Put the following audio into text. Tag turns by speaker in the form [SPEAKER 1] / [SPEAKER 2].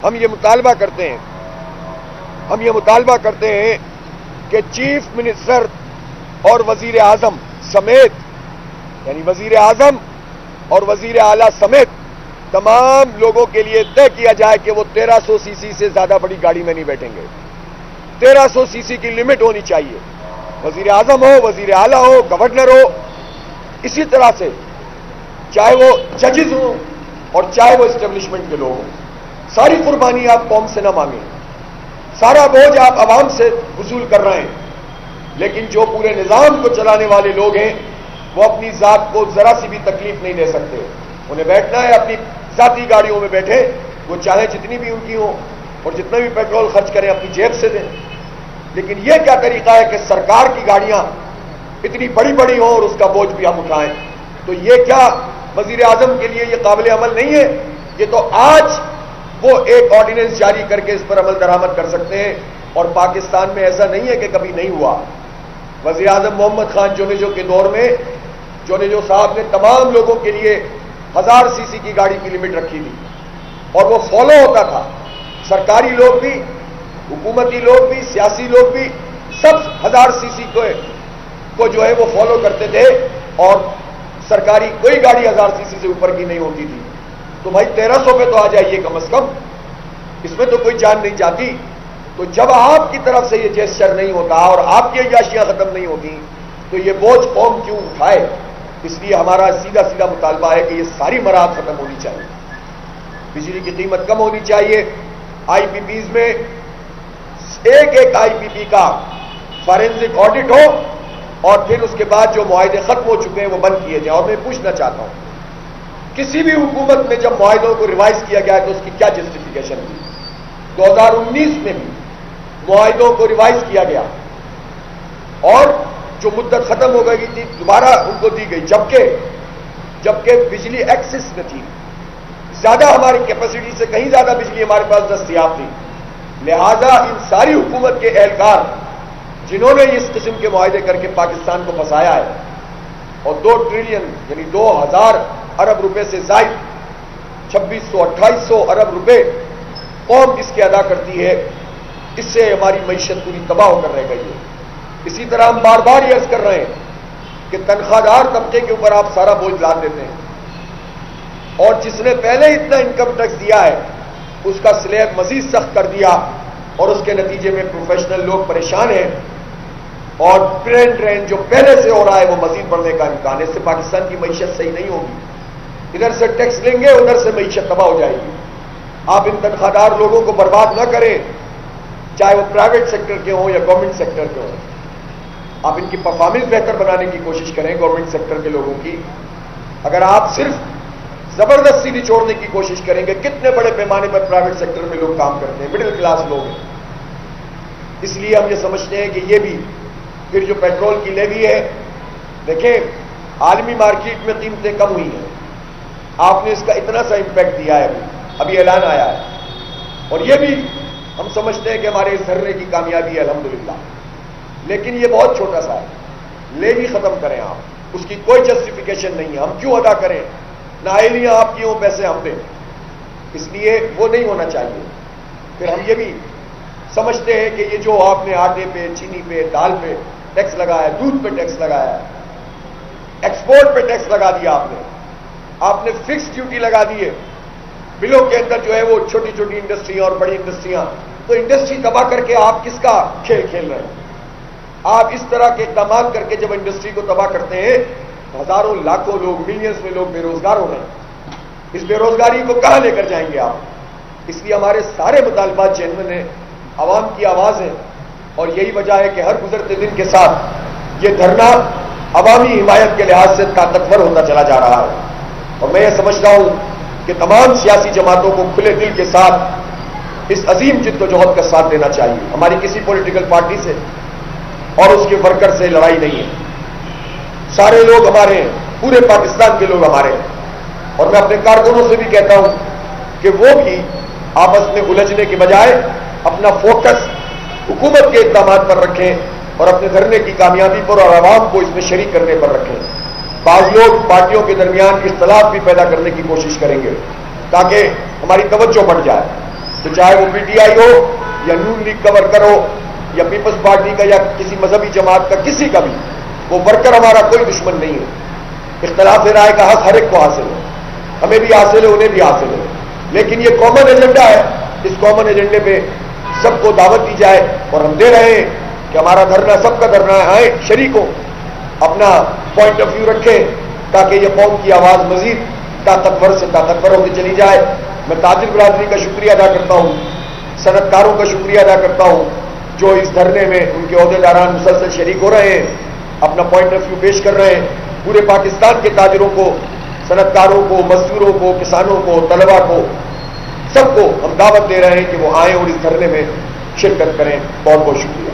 [SPEAKER 1] ہم یہ مطالبہ کرتے ہیں کہ چیف منسٹر اور وزیر اعظم سمیت، یعنی وزیر اعظم اور وزیر اعلیٰ سمیت تمام لوگوں کے لیے طے کیا جائے کہ وہ 1300 سی سی سے زیادہ بڑی گاڑی میں نہیں بیٹھیں گے۔ 1300 سی سی کی لمٹ ہونی چاہیے، وزیر اعظم ہو، وزیر اعلیٰ ہو، گورنر ہو۔ اسی طرح سے چاہے وہ ججز ہوں اور چاہے وہ اسٹیبلشمنٹ کے لوگ ہوں، ساری قربانی آپ قوم سے نہ مانگیں، سارا بوجھ آپ عوام سے وصول کر رہے ہیں، لیکن جو پورے نظام کو چلانے والے لوگ ہیں وہ اپنی ذات کو ذرا سی بھی تکلیف نہیں دے سکتے۔ انہیں بیٹھنا ہے اپنی ذاتی گاڑیوں میں بیٹھے، وہ چاہے جتنی بھی ان کی ہوں اور جتنا بھی پیٹرول خرچ کریں اپنی جیب سے دیں، لیکن یہ کیا طریقہ ہے کہ سرکار کی گاڑیاں اتنی بڑی بڑی ہوں اور اس کا بوجھ بھی ہم اٹھائیں؟ تو یہ کیا وزیر اعظم کے لیے یہ قابل عمل نہیں ہے؟ یہ تو آج وہ ایک آرڈیننس جاری کر کے اس پر عمل درآمد کر سکتے ہیں، اور پاکستان میں ایسا نہیں ہے کہ کبھی نہیں ہوا۔ وزیر اعظم محمد خان جونیجو کے دور میں جونیجو صاحب نے تمام لوگوں کے لیے 1000 سی سی کی گاڑی کی لمٹ رکھی تھی، اور وہ فالو ہوتا تھا۔ سرکاری لوگ بھی، حکومتی لوگ بھی، سیاسی لوگ بھی، سب 1000 سی سی کو جو ہے وہ فالو کرتے تھے، اور سرکاری کوئی گاڑی 1000 سی سی سے اوپر کی نہیں ہوتی تھی۔ تو بھائی 1300 پہ تو آ جائیے کم از کم، اس میں تو کوئی جان نہیں جاتی۔ تو جب آپ کی طرف سے یہ جیسچر نہیں ہوتا اور آپ کی عیاشیاں ختم نہیں ہوتی تو یہ بوجھ قوم کیوں اٹھائے؟ اس لیے ہمارا سیدھا سیدھا مطالبہ ہے کہ یہ ساری مراحل ختم ہونی چاہیے، بجلی کی قیمت کم ہونی چاہیے، آئی پی پیز میں ایک آئی پی پی کا فارینسک آڈٹ ہو، اور پھر اس کے بعد جو معاہدے ختم ہو چکے ہیں وہ بند کیے جائیں۔ اور میں پوچھنا چاہتا ہوں، کسی بھی حکومت میں جب معاہدوں کو ریوائز کیا گیا تو اس کی کیا جسٹیفیکیشن تھی؟ 2019 میں بھی معاہدوں کو ریوائز کیا گیا اور جو مدت ختم ہو گئی تھی دوبارہ ان کو دی گئی، جبکہ بجلی ایکسس میں تھی، زیادہ ہماری کیپیسٹی سے کہیں زیادہ بجلی ہمارے پاس دستیاب تھی۔ لہذا ان ساری حکومت کے اہلکار جنہوں نے اس قسم کے معاہدے کر کے پاکستان کو پھنسایا ہے، اور 2 ٹریلین یعنی 2000 ارب روپے سے زائد 2600-2800 ارب روپے قوم اس کے ادا کرتی ہے، اس سے ہماری معیشت پوری تباہ ہو کر رہ گئی ہے۔ اسی طرح ہم بار بار یہ عرض کر رہے ہیں کہ تنخواہ دار طبقے کے اوپر آپ سارا بوجھ لاد دیتے ہیں، اور جس نے پہلے اتنا انکم ٹیکس دیا ہے اس کا سلیب مزید سخت کر دیا، اور اس کے نتیجے میں پروفیشنل لوگ پریشان ہیں، اور ٹرین جو پہلے سے ہو رہا ہے وہ مزید بڑھنے کا امکان ہے۔ اس سے پاکستان کی معیشت صحیح نہیں ہوگی، ادھر سے ٹیکس لیں گے ادھر سے معیشت تباہ ہو جائے گی۔ آپ ان تنخواہ دار لوگوں کو برباد نہ کریں، چاہے وہ پرائیویٹ سیکٹر کے ہوں یا گورنمنٹ سیکٹر کے ہوں، آپ ان کی پرفارمنس بہتر بنانے کی کوشش کریں گورنمنٹ سیکٹر کے لوگوں کی۔ اگر آپ صرف زبردستی نچوڑنے کی کوشش کریں گے، کتنے بڑے پیمانے پر پرائیویٹ سیکٹر میں لوگ کام کرتے ہیں، مڈل کلاس لوگ ہیں۔ اس لیے ہم یہ سمجھتے ہیں کہ یہ بھی پھر جو پیٹرول کی لیوی ہے، دیکھیں عالمی مارکیٹ میں قیمتیں کم ہوئی ہیں، آپ نے اس کا اتنا سا امپیکٹ دیا ہے، ابھی اعلان آیا ہے، اور یہ بھی ہم سمجھتے ہیں کہ ہمارے اس دھرنے کی کامیابی ہے الحمدللہ، لیکن یہ بہت چھوٹا سا ہے۔ لیوی ختم کریں آپ، اس کی کوئی جسٹیفیکیشن نہیں ہے، ہم کیوں ادا کریں؟ نااہلیاں آپ کی ہوں، پیسے ہم دیں، اس لیے وہ نہیں ہونا چاہیے۔ پھر ہم یہ بھی سمجھتے ہیں کہ یہ جو آپ نے آٹے پہ، چینی پہ، دال پہ ٹیکس لگایا ہے، دودھ پہ ٹیکس لگایا ہے، ایکسپورٹ پہ ٹیکس لگا دیا آپ نے فکس ڈیوٹی لگا دی ہے، بلوں کے اندر جو ہے وہ چھوٹی چھوٹی انڈسٹریاں اور بڑی انڈسٹریاں، تو انڈسٹری تباہ کر کے آپ کس کا کھیل کھیل رہے ہیں؟ آپ اس طرح کے اقدامات کر کے جب انڈسٹری کو تباہ کرتے ہیں، ہزاروں لاکھوں لوگ، ملینز میں لوگ بے روزگار ہو رہے ہیں، اس بے روزگاری کو کہاں لے کر جائیں گے آپ؟ اس لیے ہمارے سارے مطالبات جینوئن ہیں، عوام کی آواز ہے، اور یہی وجہ ہے کہ ہر گزرتے دن کے ساتھ یہ دھرنا عوامی حمایت کے لحاظ سے طاقتور ہوتا چلا جا رہا ہے۔ اور میں یہ سمجھتا ہوں کہ تمام سیاسی جماعتوں کو کھلے دل کے ساتھ اس عظیم جد و جہد کا ساتھ دینا چاہیے۔ ہماری کسی پولیٹیکل پارٹی سے اور اس کے ورکر سے لڑائی نہیں ہے، سارے لوگ ہمارے ہیں، پورے پاکستان کے لوگ ہمارے ہیں، اور میں اپنے کارکنوں سے بھی کہتا ہوں کہ وہ بھی آپس میں الجھنے کے بجائے اپنا فوکس حکومت کے اقدامات پر رکھیں اور اپنے دھرنے کی کامیابی پر اور عوام کو اس میں شریک کرنے پر رکھیں۔ بعض لوگ پارٹیوں کے درمیان اختلاف بھی پیدا کرنے کی کوشش کریں گے تاکہ ہماری توجہ بڑھ جائے، تو چاہے وہ پی ٹی آئی ہو یا نون لیگ کا ورکر ہو یا پیپلز پارٹی کا یا کسی مذہبی جماعت کا، کسی کا بھی، وہ ورکر ہمارا کوئی دشمن نہیں ہے۔ اختلاف رائے کا حق ہر ایک کو حاصل ہے، ہمیں بھی حاصل ہے، انہیں بھی حاصل ہے، لیکن یہ کامن ایجنڈا ہے، اس کامن ایجنڈے پہ سب کو دعوت دی جائے، اور ہم دے رہے ہیں کہ ہمارا دھرنا سب کا دھرنا ہے، آئیں شریک ہو، اپنا پوائنٹ آف ویو رکھیں تاکہ یہ قوم کی آواز مزید طاقتور سے طاقتور ہوتی چلی جائے۔ میں تاجر برادری کا شکریہ ادا کرتا ہوں، صنعت کاروں کا شکریہ ادا کرتا ہوں جو اس دھرنے میں ان کے عہدیداران مسلسل شریک ہو رہے ہیں، اپنا پوائنٹ آف ویو پیش کر رہے ہیں۔ پورے پاکستان کے تاجروں کو، صنعت کاروں کو، مزدوروں کو، کسانوں کو، طلباء کو، سب کو ہم دعوت دے رہے ہیں کہ وہ آئیں اور اس دھرنے میں شرکت کریں۔ بہت بہت شکریہ۔